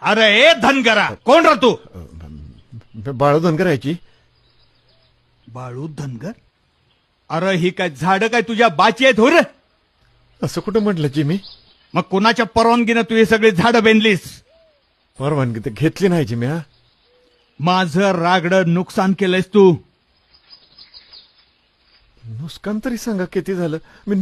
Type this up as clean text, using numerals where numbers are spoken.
अरे ए धनगरा, कोण रा तू? बाळू धनगर यायची. बाळू धनगर? अरे ही काय झाड काय तुझ्या बाची आहेत हो रे? असं कुठं म्हटलं जी मी? मग कोणाच्या परवानगीनं तू हे सगळी झाडं बेंदलीस? परवानगी तर घेतली नाही जी मी. हा माझं रागडं नुकसान केलंयस तू. नुकसान तरी सांगा किती झालं? मी